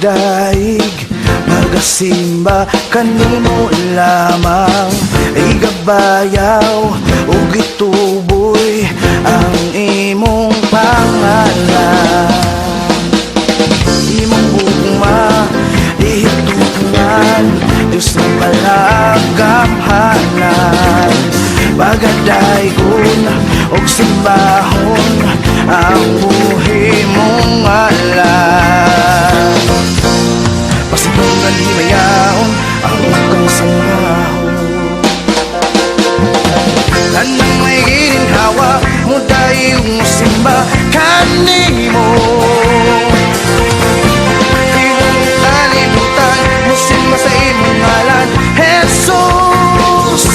Magadaig, magasimba kanimo lamang. Igabayaw ug gituboy ang imong pangalan. Imong ugma ihitupungan, Diyos ng palagamhanan. Pagadaygon og simbahon ang buhi mong alam. Pasinungan himayaon ang ukang sanghahon. Tanang may gininhawa mo dayong musimba kanimo. Iwang kalibutan musimba sa imong ngalan, Jesus.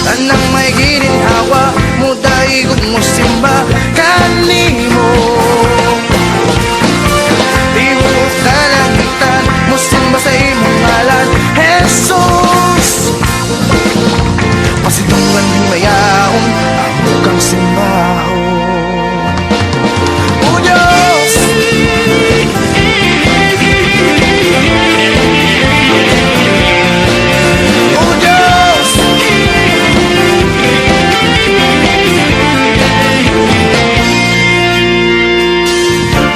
Tanang may gininhawa mo dayong musimba kanimo. Iwang kalangitan musimba sa imong ngalan, Jesus. Pasidungan himayaon ang bukang simbahon. O Diyos, O Diyos,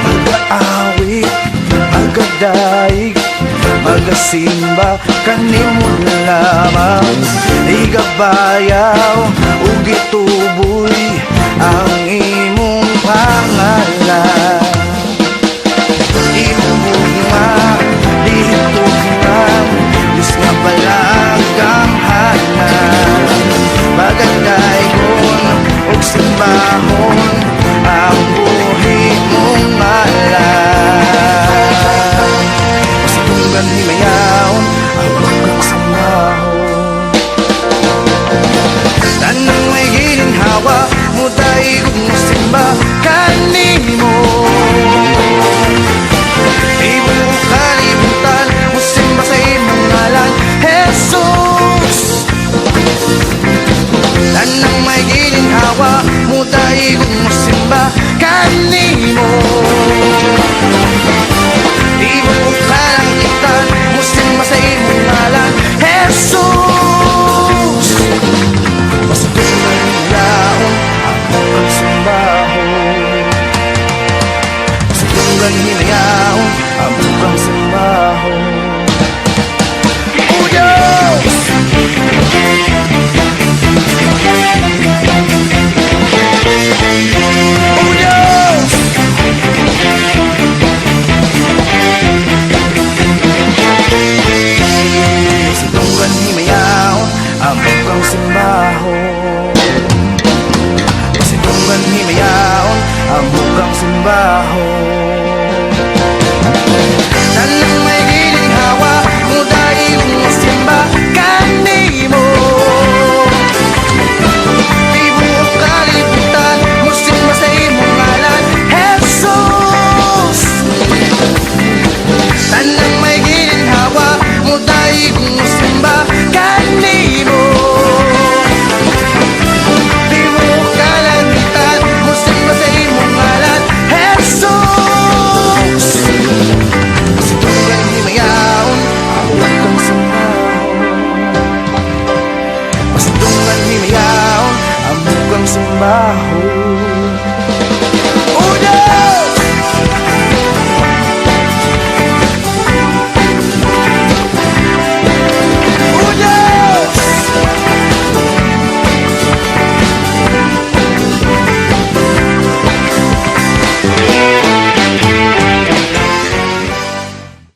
mag-aawit, magadaig, magasimba kanimo lamang. Igabayaw ug gituboy ang imong pangalan. Imong